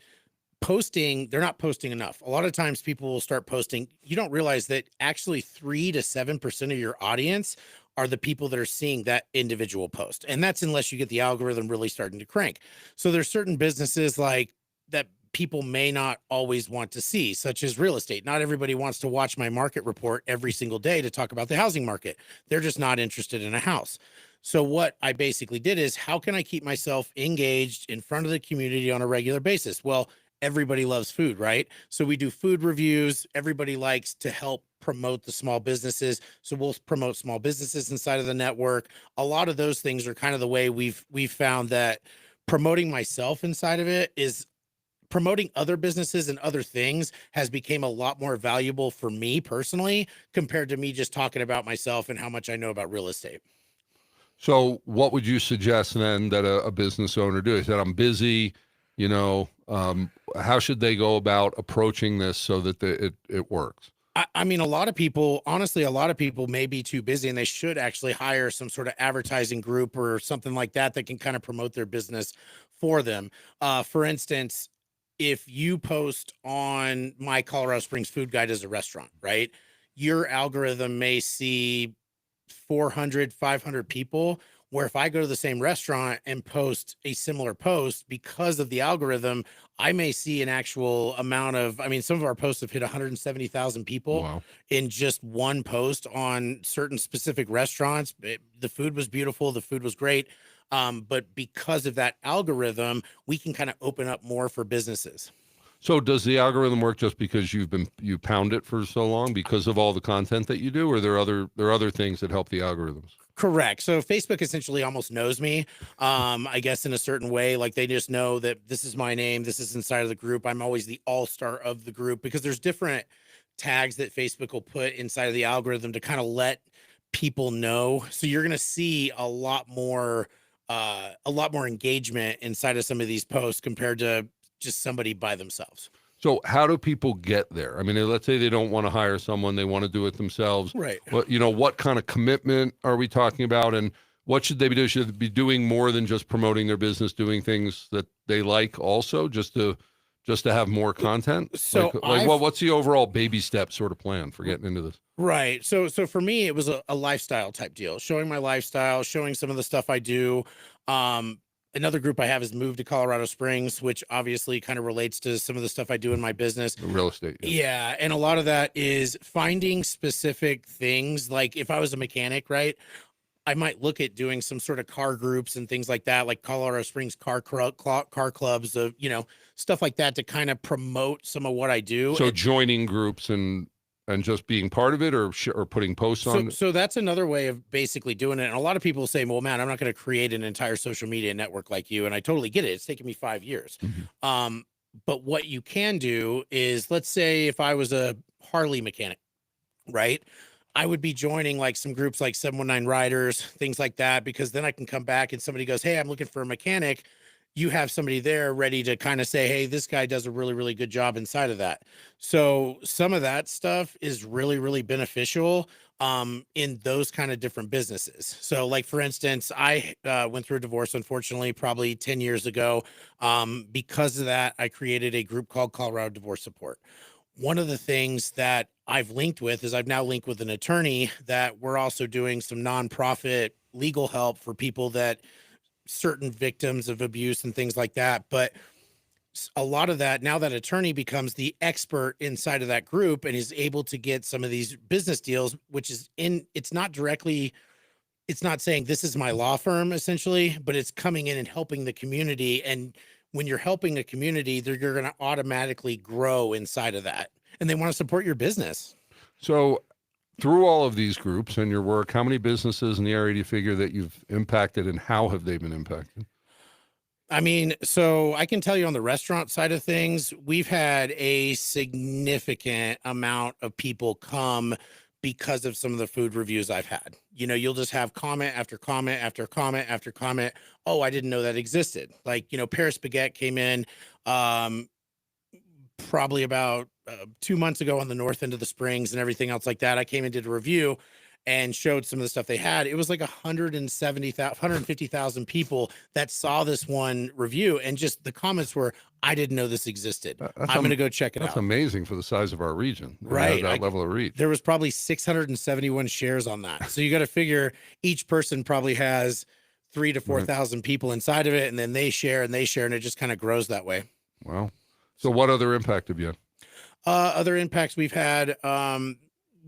They're not posting enough. A lot of times people will start posting. You don't realize that actually 3 to 7% of your audience are the people that are seeing that individual post. And that's unless you get the algorithm really starting to crank. So there's certain businesses like that people may not always want to see, such as real estate. Not everybody wants to watch my market report every single day to talk about the housing market. They're just not interested in a house. So what I basically did is, how can I keep myself engaged in front of the community on a regular basis? Well, everybody loves food, right? So we do food reviews. Everybody likes to help promote the small businesses. So we'll promote small businesses inside of the network. A lot of those things are kind of the way we've found that promoting myself inside of it is promoting other businesses and other things has become a lot more valuable for me personally, compared to me just talking about myself and how much I know about real estate. So what would you suggest then that a business owner do? He said, I'm busy, how should they go about approaching this so that it works? I mean, a lot of people may be too busy, and they should actually hire some sort of advertising group or something like that that can kind of promote their business for them. For instance, if you post on my Colorado Springs Food Guide as a restaurant, right? Your algorithm may see 400, 500 people, where if I go to the same restaurant and post a similar post, because of the algorithm, I may see an actual amount of, some of our posts have hit 170,000 people. Wow. In just one post on certain specific restaurants. The food was beautiful. The food was great. But because of that algorithm, we can kind of open up more for businesses. So does the algorithm work just because you pound it for so long because of all the content that you do, or there are other things that help the algorithms? Correct. So Facebook essentially almost knows me, I guess, in a certain way. Like, they just know that this is my name. This is inside of the group. I'm always the all-star of the group, because there's different tags that Facebook will put inside of the algorithm to kind of let people know. So you're going to see a lot more engagement inside of some of these posts compared to just somebody by themselves. So how do people get there? I mean, let's say they don't want to hire someone, they want to do it themselves. Right. Well, what kind of commitment are we talking about, and what should they be doing? Should they be doing more than just promoting their business, doing things that they like also, just to have more content? So what's the overall baby step sort of plan for getting into this? Right. So for me, it was a lifestyle type deal, showing my lifestyle, showing some of the stuff I do. Another group I have is Move to Colorado Springs, which obviously kind of relates to some of the stuff I do in my business. Real estate. Yeah. And a lot of that is finding specific things. Like, if I was a mechanic, right, I might look at doing some sort of car groups and things like that, like Colorado Springs car clubs, of, stuff like that, to kind of promote some of what I do. So joining groups and just being part of it, or putting posts on. So that's another way of basically doing it. And a lot of people say, well, man, I'm not going to create an entire social media network like you. And I totally get it. It's taken me 5 years. Mm-hmm. But what you can do is, let's say if I was a Harley mechanic, right, I would be joining like some groups like 719 Riders, things like that, because then I can come back and somebody goes, hey, I'm looking for a mechanic. You have somebody there ready to kind of say, hey, this guy does a really, really good job inside of that. So some of that stuff is really, really beneficial in those kind of different businesses. So, like, for instance, I went through a divorce, unfortunately, probably 10 years ago. Because of that, I created a group called Colorado Divorce Support. One of the things that I've linked with is, I've now linked with an attorney that we're also doing some nonprofit legal help for people that certain victims of abuse and things like that. But a lot of that, now that attorney becomes the expert inside of that group and is able to get some of these business deals, which is it's not directly, it's not saying this is my law firm essentially, but it's coming in and helping the community. And when you're helping a community, you're going to automatically grow inside of that, and they want to support your business. So through all of these groups and your work, how many businesses in the area do you figure that you've impacted, and how have they been impacted? I mean, so I can tell you on the restaurant side of things, we've had a significant amount of people come because of some of the food reviews I've had. You know, you'll just have comment after comment after comment after comment. Oh, I didn't know that existed. Like, you know, Paris Baguette came in probably about 2 months ago on the north end of the Springs and everything else like that. I came and did a review and showed some of the stuff they had. It was like 150,000 people that saw this one review, and just the comments were, I didn't know this existed. I'm going to go check it That's out. amazing for the size of our region. Right. That level of reach. There was probably 671 shares on that. So you got to figure each person probably has 3,000 to 4,000 people inside of it, and then they share, and it just kind of grows that way. Wow. So what other impact have you had? Other impacts we've had,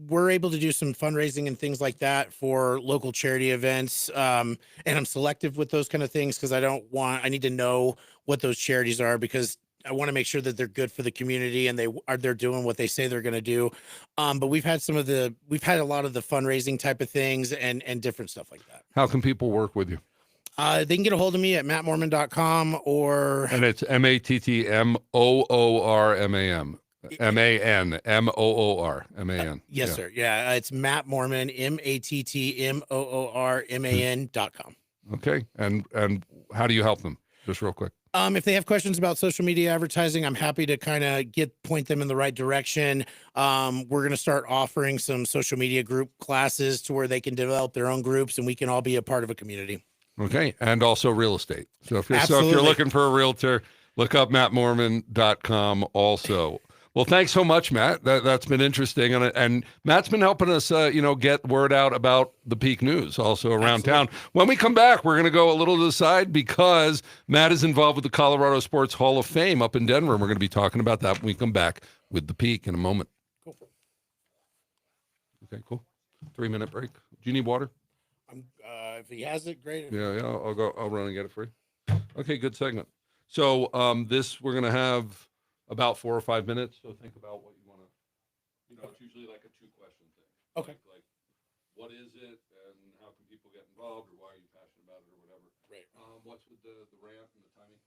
we're able to do some fundraising and things like that for local charity events. And I'm selective with those kind of things because I need to know what those charities are, because I want to make sure that they're good for the community and they're doing what they say they're going to do. But we've had a lot of the fundraising type of things and different stuff like that. How can people work with you? They can get a hold of me at mattmoorman.com or. And it's MATTMOORMAM. MANMOORMAN. Yes, sir. Yeah, it's Matt Moorman, MATTMOORMAN.com. Okay. And how do you help them? Just real quick. If they have questions about social media advertising, I'm happy to kind of point them in the right direction. We're going to start offering some social media group classes to where they can develop their own groups and we can all be a part of a community. Okay. And also real estate. So if you're Absolutely. looking for a realtor, look up mattmoorman.com also. Well, thanks so much, Matt. That's been interesting. And Matt's been helping us, get word out about the Peak News also around town. When we come back, we're going to go a little to the side because Matt is involved with the Colorado Sports Hall of Fame up in Denver. And we're going to be talking about that when we come back with the Peak in a moment. Cool. Okay, cool. 3-minute break. Do you need water? If he has it, great. Yeah, I'll run and get it for you. Okay, good segment. So we're going to have about 4 or 5 minutes. So think about what you want to, it's usually like a 2-question thing. Okay. Like, what is it and how can people get involved, or why are you passionate about it, or whatever. Right. What's with the rant and the timing?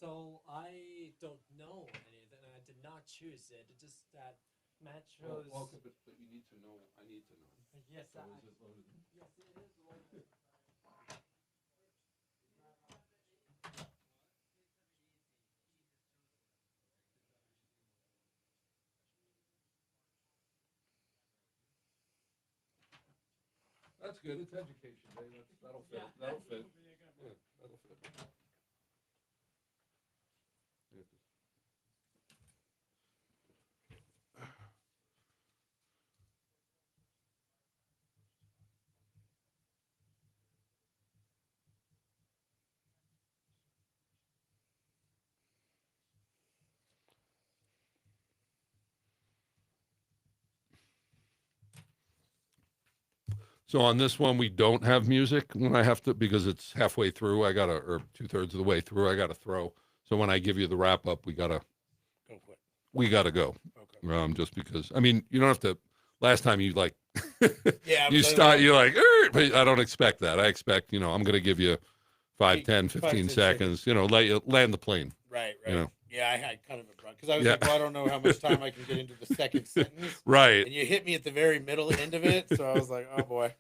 So I don't know anything. I did not choose it. It's just that Matt chose. Well, but you need to know. I need to know. Yes, So is it loaded? yes, it is loaded. That's good. It's education day. That'll fit. That'll fit. Yeah, that'll fit. So on this one, we don't have music when I have to, because it's halfway through. Or 2/3 of the way through, I got to throw. So when I give you the wrap up, we got to go. Okay. Just because, I mean, you don't have to, last time you like, Yeah. you start, you're like, but I don't expect that. I expect, I'm going to give you 5, 10, 15 seconds, let you land the plane. Right. You know. Yeah, I had kind of a because I was Yeah. like, well, I don't know how much time I can get into the second sentence. Right. And you hit me at the very middle end of it. So I was like, oh boy.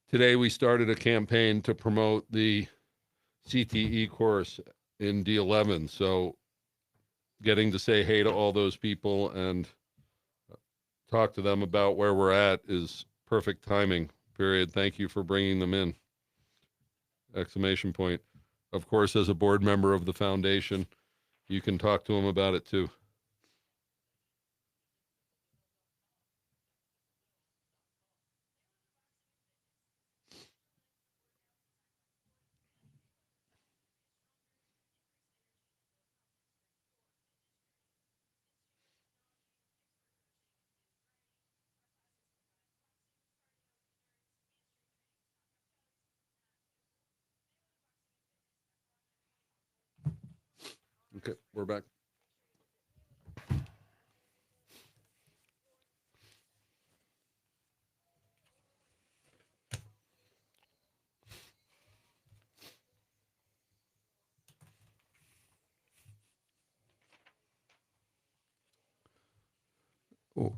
Today we started a campaign to promote the CTE course in D11. So getting to say hey to all those people and talk to them about where we're at is perfect timing, period. Thank you for bringing them in. Exclamation point. of course, as a board member of the foundation, you can talk to him about it too. Okay, we're back.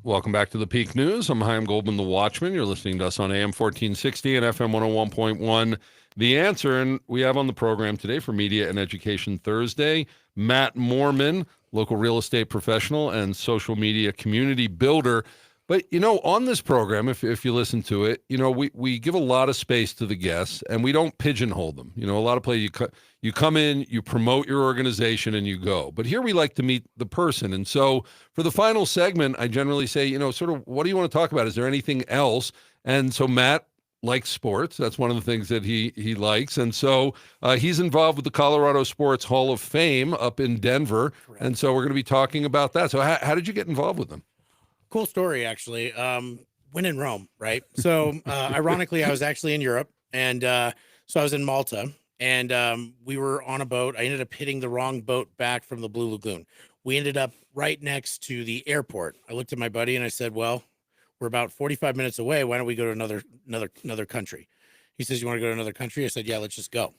Welcome back to the Peak News. I'm Chaim Goldman, the Watchman. You're listening to us on AM 1460 and FM 101.1. The Answer, and we have on the program today for Media and Education Thursday, Matt Moorman, local real estate professional and social media community builder. But, on this program, if you listen to it, we give a lot of space to the guests and we don't pigeonhole them. A lot of places you come in, you promote your organization and you go. But here we like to meet the person. And so for the final segment, I generally say, sort of, what do you want to talk about? Is there anything else? And so Matt likes sports. That's one of the things that he likes. And so he's involved with the Colorado Sports Hall of Fame up in Denver. Correct. And so we're going to be talking about that. So how did you get involved with them? Cool story, actually. When in Rome, right? So ironically, I was actually in Europe, and so I was in Malta, and we were on a boat. I ended up hitting the wrong boat back from the Blue Lagoon. We ended up right next to the airport. I looked at my buddy and I said, well, we're about 45 minutes away. Why don't we go to another country? He says, you want to go to another country? I said, yeah, let's just go.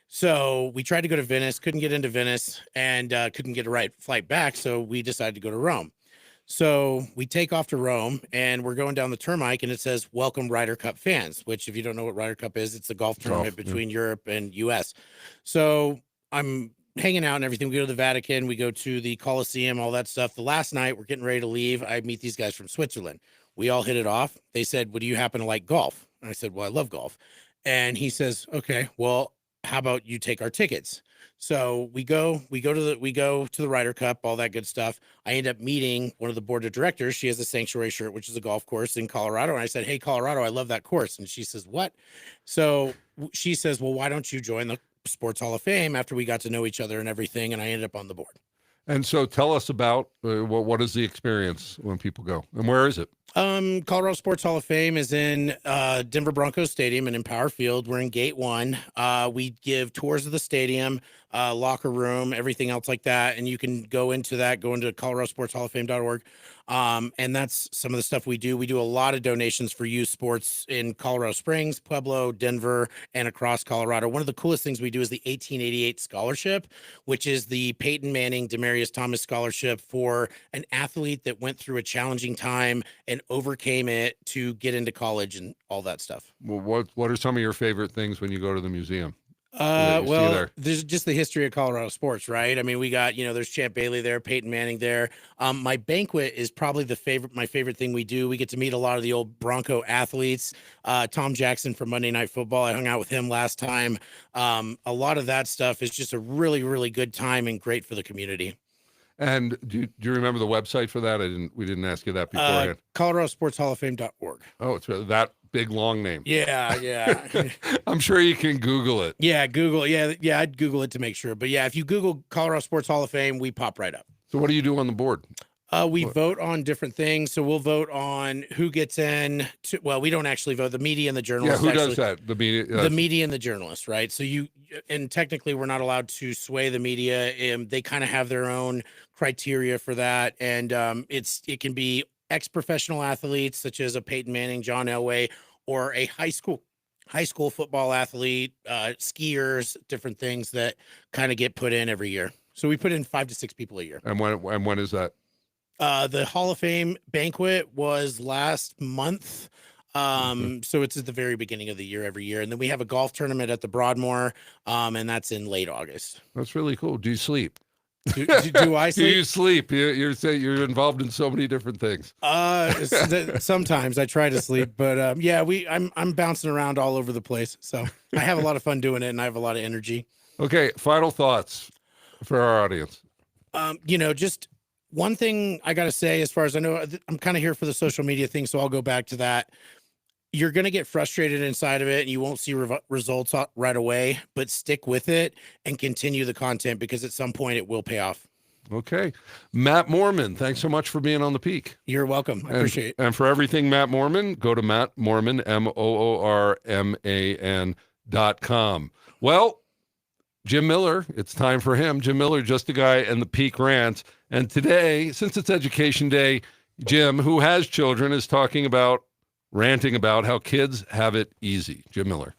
So we tried to go to Venice, couldn't get into Venice, and couldn't get a right flight back. So we decided to go to Rome. So we take off to Rome, and we're going down the turnpike, and it says, welcome Ryder Cup fans, which if you don't know what Ryder Cup is, it's a golf tournament between Europe and US. So I'm hanging out and everything. We go to the Vatican, we go to the Colosseum, all that stuff. The last night we're getting ready to leave. I meet these guys from Switzerland. We all hit it off. They said, well, do you happen to like golf? And I said, well, I love golf. And he says, okay, well, how about you take our tickets? So we go to the Ryder Cup, all that good stuff. I end up meeting one of the board of directors. She has a Sanctuary shirt, which is a golf course in Colorado. And I said, hey, Colorado, I love that course. And she says, what? So she says, well, why don't you join the Sports Hall of Fame after we got to know each other and everything? And I ended up on the board. And so tell us about what is the experience when people go, and where is it? Colorado Sports Hall of Fame is in Denver Broncos Stadium and in Power Field. We're in Gate 1. We give tours of the stadium, locker room, everything else like that. And you can go into coloradosportshalloffame.org. And that's some of the stuff we do. We do a lot of donations for youth sports in Colorado Springs, Pueblo, Denver, and across Colorado. One of the coolest things we do is the 1888 scholarship, which is the Peyton Manning, Demaryius Thomas scholarship for an athlete that went through a challenging time and overcame it to get into college and all that stuff. Well, what are some of your favorite things when you go to the museum? Well, there's just the history of Colorado sports, right? I mean, we got, there's Champ Bailey there, Peyton Manning there. My banquet is probably my favorite thing we do. We get to meet a lot of the old Bronco athletes. Tom Jackson from Monday Night Football. I hung out with him last time. A lot of that stuff is just a really, really good time and great for the community. And do you remember the website for that? We didn't ask you that beforehand. coloradosportshalloffame.org. Oh, it's that big long name. Yeah. I'm sure you can Google it. Yeah, Google. Yeah, I'd Google it to make sure. But yeah, if you Google Colorado Sports Hall of Fame, we pop right up. So what do you do on the board? We vote on different things. So we'll vote on who gets in. We don't actually vote. The media and the journalists. Yeah, who does that? The media. The media and the journalists, right? So and technically we're not allowed to sway the media. They kind of have their own criteria for that, and it can be ex-professional athletes such as a Peyton Manning, John Elway, or a high school football athlete, skiers, different things that kind of get put in every year. So we put in 5 to 6 people a year. And when is that? The Hall of Fame banquet was last month. So it's at the very beginning of the year every year. And then we have a golf tournament at the Broadmoor, and that's in late August. That's really cool. Do you sleep? Do I sleep? Do you sleep? You're involved in so many different things. Sometimes I try to sleep, but I'm bouncing around all over the place. So I have a lot of fun doing it, and I have a lot of energy. Okay, final thoughts for our audience. Just one thing I got to say, as far as I know, I'm kind of here for the social media thing, so I'll go back to that. You're going to get frustrated inside of it and you won't see results right away, but stick with it and continue the content because at some point it will pay off. Okay. Matt Mormon, thanks so much for being on the Peak. You're welcome. I appreciate it. And for everything Matt Mormon, go to Matt Mormon, MOORMAN.com. Well, Jim Miller, it's time for him. Jim Miller, just a guy, and the Peak Rants. And today, since it's Education Day, Jim, who has children, is ranting about how kids have it easy. Jim Miller.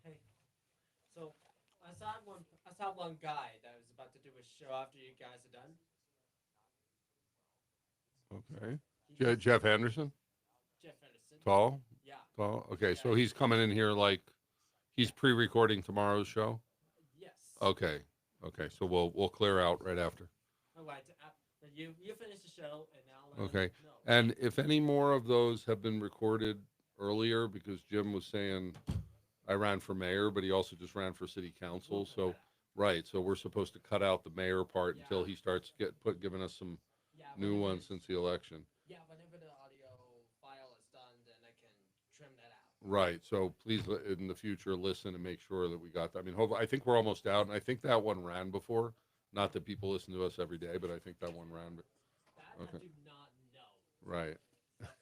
Hey, so I saw one guy that was about to do a show after you guys are done. Okay. He just, Jeff Anderson, Jeff Anderson. tall, Yeah. tall. Okay, Yeah, so he's coming in here like he's pre-recording tomorrow's show. Yes. Okay, okay. So we'll clear out right after. All right. You finish the show and I'll Okay. know. And if any more of those have been recorded earlier, because Jim was saying I ran for mayor, but he also just ran for city council. So right, so we're supposed to cut out the mayor part until he starts giving us some new ones since the election. Yeah, whenever the audio file is done, then I can trim that out. Right. So please, in the future, listen and make sure that we got that. I mean, I think we're almost out, and I think that one ran before. Not that people listen to us every day, but I think that one ran. That Okay. I do not know. Right.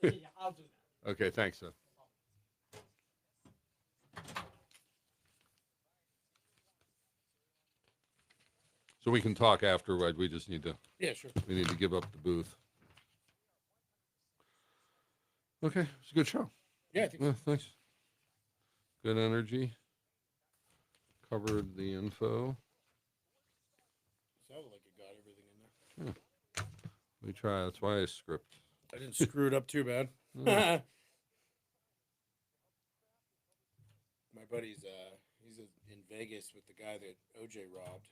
Yeah, I'll do that. Okay. Thanks, sir. So we can talk afterward. We just need to. Yeah, sure. We need to give up the booth. Okay, it's a good show. Yeah, I think so. Thanks. Good energy. Covered the info. Sounded like it got everything in there. We try. That's why I script. I didn't screw it up too bad. Oh. My buddy's he's in Vegas with the guy that OJ robbed.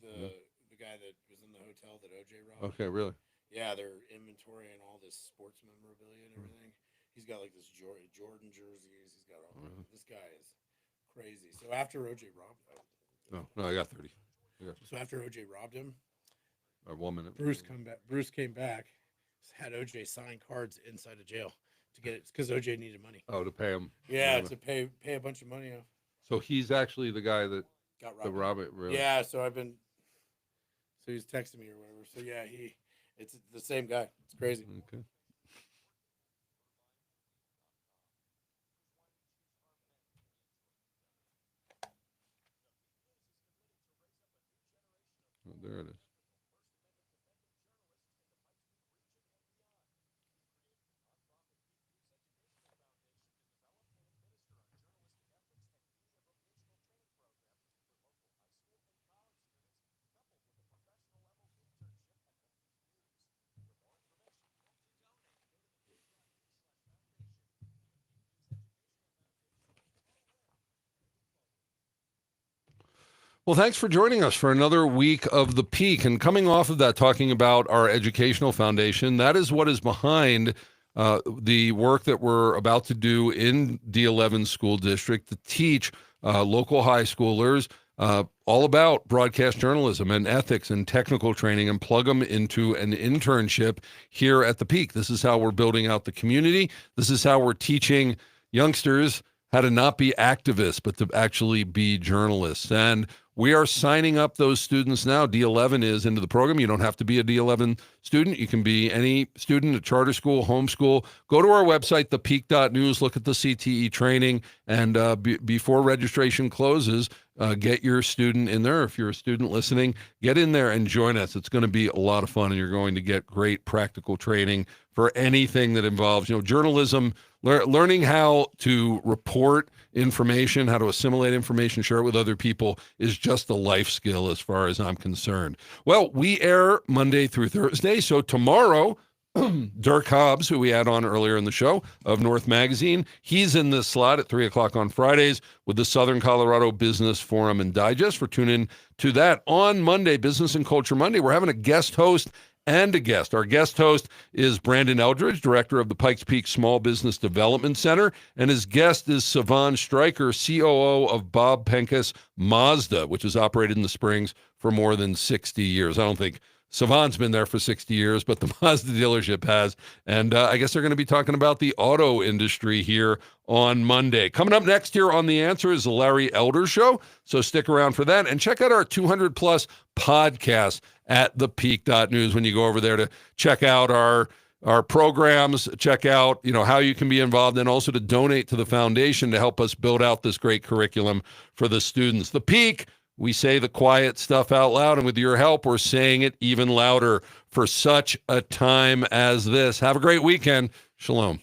The guy that was in the hotel that OJ robbed. Okay, really? Yeah, their inventory and all this sports memorabilia and everything. He's got like this Jordan jerseys. He's got all. This guy is crazy. So after OJ robbed, No, I got 30. so after OJ robbed him, 1 minute. Bruce came back, had OJ sign cards inside of jail to get it because OJ needed money. Oh, to pay him. Yeah, to pay a bunch of money off. So he's actually the guy that Got the robbed. Robert. Really? Yeah, so he's texting me or whatever. So yeah, it's the same guy. It's crazy. Okay. Oh, there it is. Well, thanks for joining us for another week of The Peak. And coming off of that, talking about our educational foundation, that is what is behind the work that we're about to do in D11 School District to teach local high schoolers all about broadcast journalism and ethics and technical training and plug them into an internship here at The Peak. This is how we're building out the community. This is how we're teaching youngsters how to not be activists, but to actually be journalists. And we are signing up those students now. D11 is into the program. You don't have to be a D11 student. You can be any student at charter school, homeschool. Go to our website, thepeak.news, look at the CTE training, and before registration closes, get your student in there. If you're a student listening, get in there and join us. It's going to be a lot of fun, and you're going to get great practical training for anything that involves, journalism, learning how to report information, how to assimilate information, share it with other people is just a life skill as far as I'm concerned. Well, we air Monday through Thursday. So tomorrow, Dirk Hobbs, who we had on earlier in the show of North Magazine, he's in this slot at 3 o'clock on Fridays with the Southern Colorado Business Forum and Digest. For tune in to that on Monday, Business and Culture Monday. We're having a guest host and a guest. Our guest host is Brandon Eldridge, director of the Pikes Peak Small Business Development Center, and his guest is Savan Stryker, COO of Bob Penkus Mazda, which has operated in the Springs for more than 60 years. I don't think Savan's been there for 60 years, but the Mazda dealership has. And I guess they're going to be talking about the auto industry here on Monday. Coming up next here on The Answer is the Larry Elder Show. So stick around for that. And check out our 200-plus podcast at thepeak.news when you go over there to check out our programs, check out, how you can be involved, and also to donate to the foundation to help us build out this great curriculum for the students. The Peak, we say the quiet stuff out loud, and with your help, we're saying it even louder for such a time as this. Have a great weekend. Shalom.